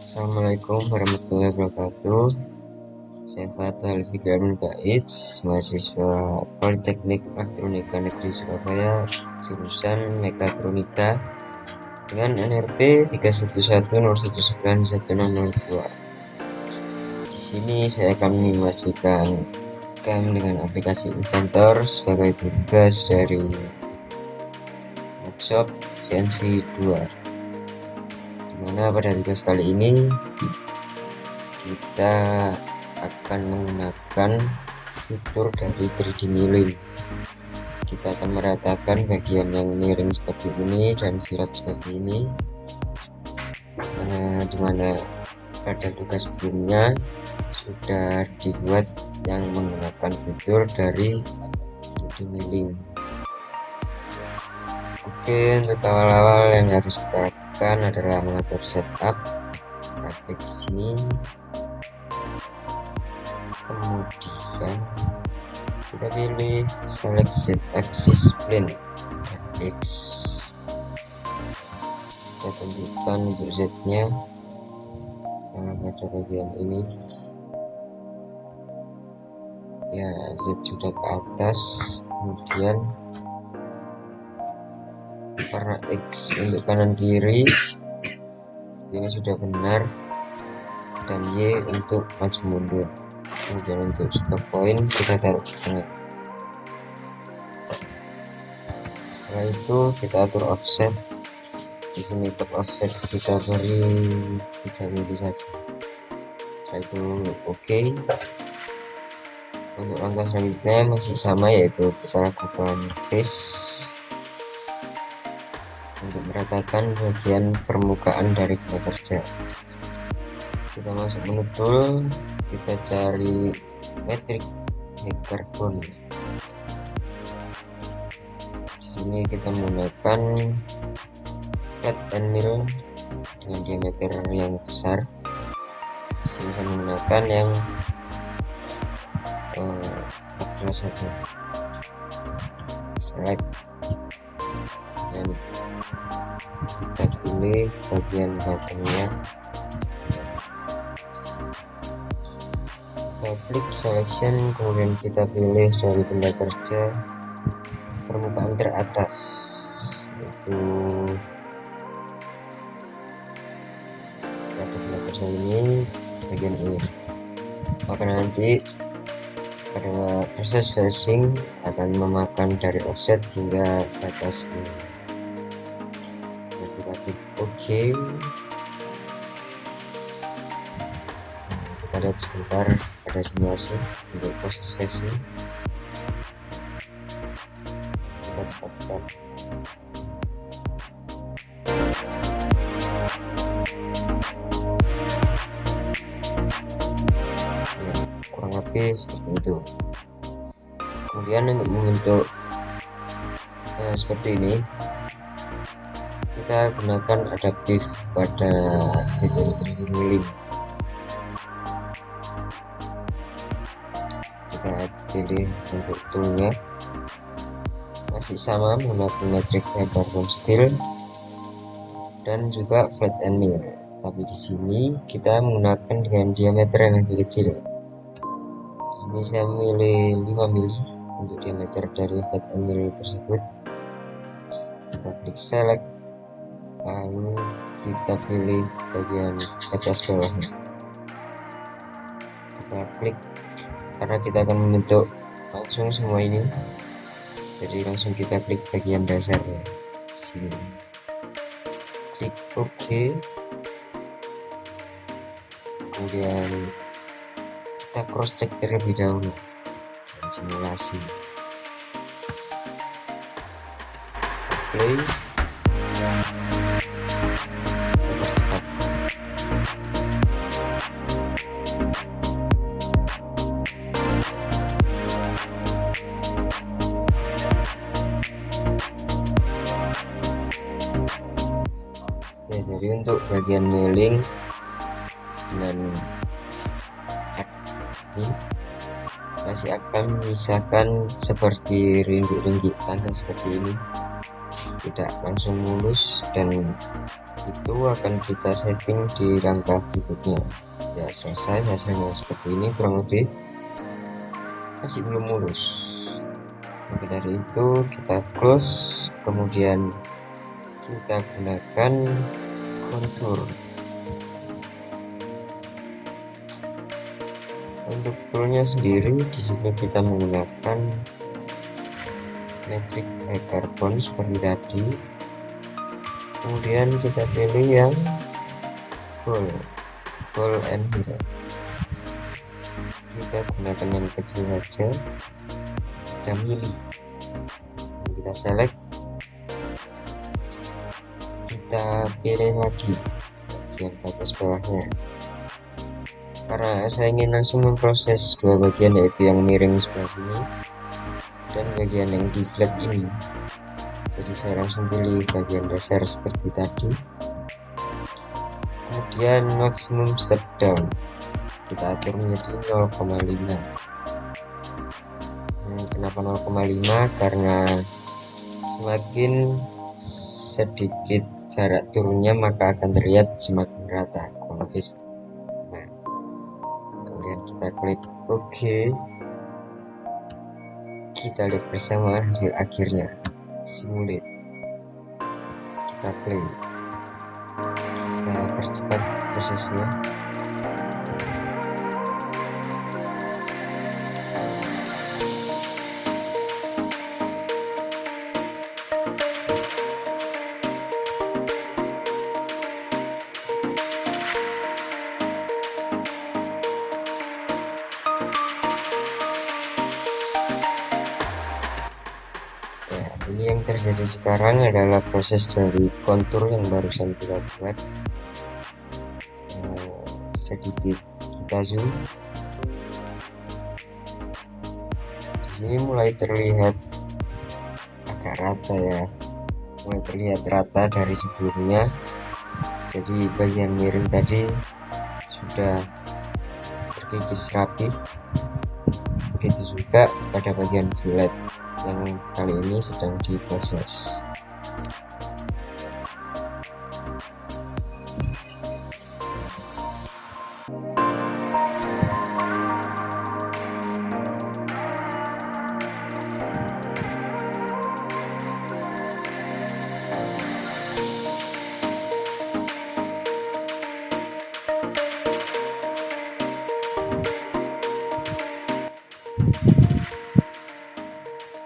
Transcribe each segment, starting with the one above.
Assalamualaikum warahmatullahi wabarakatuh. Saya Munba'its, mahasiswa Politeknik Elektronika Negeri Surabaya, jurusan Mekatronika dengan NRP 311019162. Di sini saya akan mensimulasikan CAM dengan aplikasi Inventor sebagai tugas dari Workshop CNC 2. Dimana pada tugas kali ini kita akan menggunakan fitur dari 3D milling. Kita akan meratakan bagian yang miring seperti ini dan silat seperti ini, dimana pada tugas sebelumnya sudah dibuat yang menggunakan fitur dari 3D milling. Oke, untuk awal-awal yang harus kita lakukan adalah mengatur setup. Kita klik sini, kemudian kita pilih select Z axis plane dan X. Kita tentukan untuk Z nya pada bagian ini ya, Z sudah ke atas, kemudian karena X untuk kanan kiri ini sudah benar, dan Y untuk maju mundur. Kemudian untuk stop point kita taruh di tengah. Setelah itu kita atur offset. Di sini untuk offset kita beri 3 mm saja. Setelah itu oke. Untuk langkah selanjutnya masih sama, yaitu kita lakukan face untuk meratakan bagian permukaan dari benda kerja. Kita masuk menu tool, kita cari metrik carbon. Di sini kita menggunakan flat and mill dengan diameter yang besar. Di sini saya menggunakan yang 14 saja. Select dan kita pilih bagian bottomnya. Kita klik selection, kemudian kita pilih dari benda kerja permukaan teratas, yaitu benda kerja ini, bagian ini. Maka nanti pada proses facing akan memakan dari offset hingga batas ini. Kita klik OK. Kita lihat sebentar pada simulasi untuk proses facing. Kita cepatkan. Ya, kurang lebih seperti itu. Kemudian untuk membentuk seperti ini, kita gunakan adaptif pada fitur 3D milling. Kita pilih untuk toolnya, masih sama menggunakan metrik carbon steel dan juga flat and mill, tapi di sini kita menggunakan dengan diameter yang lebih kecil. Di sini saya memilih 5 mm untuk diameter dari flat and mill tersebut. Kita klik select, lalu kita pilih bagian atas bawahnya. Kita klik karena kita akan membentuk langsung semua ini, jadi langsung kita klik bagian dasarnya sini, klik OK. Kemudian kita cross check terlebih dahulu dan simulasi. Play. Ya, jadi untuk bagian milling dengan ini masih akan menyisakan seperti ringgit-ringgit tangga seperti ini, tidak langsung mulus dan itu akan kita setting di langkah berikutnya. Ya, selesai, hasilnya seperti ini kurang lebih, masih belum mulus. Maka dari itu kita close, kemudian kita gunakan kontur. Untuk toolnya sendiri di sini kita menggunakan metrik carbon seperti tadi. Kemudian kita pilih yang ball and mirror. Kita gunakan yang kecil saja, 3 mili. Kita select, kita pilih lagi bagian batas bawahnya. Karena saya ingin langsung memproses dua bagian, yaitu yang miring sebelah sini dan bagian yang di flat ini, jadi saya langsung pilih bagian dasar seperti tadi. Kemudian maksimum step down kita atur menjadi 0,5. Kenapa 0,5? Karena semakin sedikit jarak turunnya maka akan terlihat semakin rata, kurang lebih. Nah, kemudian kita klik OK. Kita lihat bersama hasil akhirnya, simulate. Kita play, kita percepat prosesnya. Ini yang terjadi sekarang adalah proses dari kontur yang barusan kita buat. Sedikit kita zoom. Di sini mulai terlihat agak rata ya, mulai terlihat rata dari sebelumnya. Jadi bagian miring tadi sudah terkikis rapi. Begitu juga pada bagian fillet yang kali ini sedang diproses.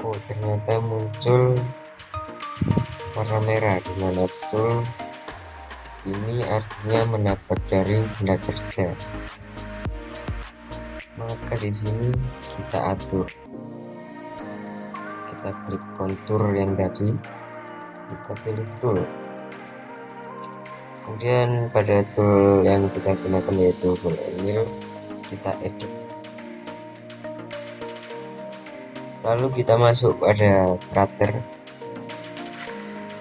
Oh, ternyata muncul warna merah, dimana tool ini artinya mendapat dari benda kerja. Maka di sini kita atur, kita klik kontur yang tadi, kita pilih tool. Kemudian pada tool yang kita gunakan yaitu ball and mirror, kita edit. Lalu kita masuk pada cutter.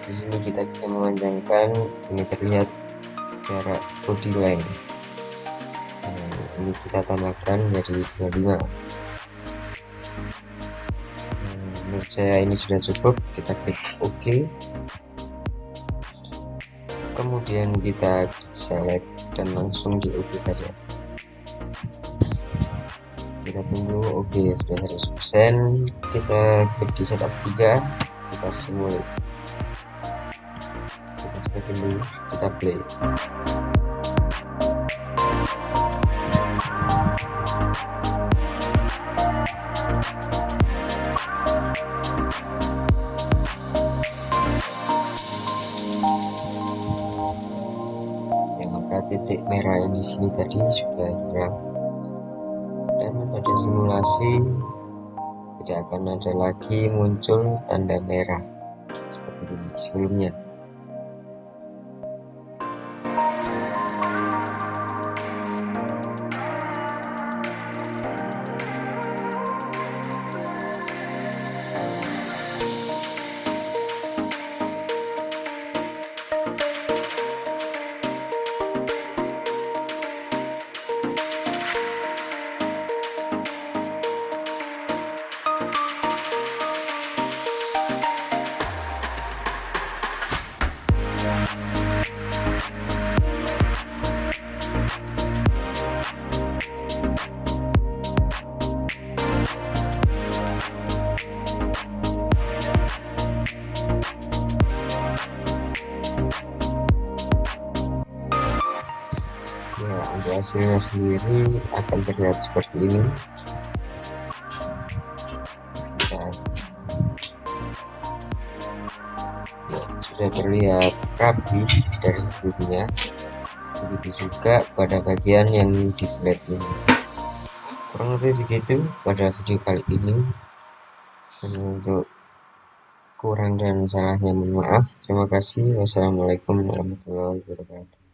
Di sini kita bisa memanjangkan, ini terlihat jarak body length. Ini kita tambahkan jadi 25. Menurut saya ini sudah cukup. Kita klik OK. Kemudian kita select dan langsung di OK saja. Kita tunggu. Oke, sudah 100%. Kita klik di setup 3, kita simulate. Kita cepetin dulu, kita play. Ya, maka titik merah yang di sini tadi sudah hilang. Dan pada simulasi tidak akan ada lagi muncul tanda merah seperti sebelumnya. hasilnya sendiri akan terlihat seperti ini. Kita sudah terlihat rapi dari sebelumnya. Begitu juga pada bagian yang di flat ini. Kurang lebih begitu pada video kali ini. Dan untuk kurang dan salahnya mohon maaf. Terima kasih. Wassalamualaikum warahmatullahi wabarakatuh.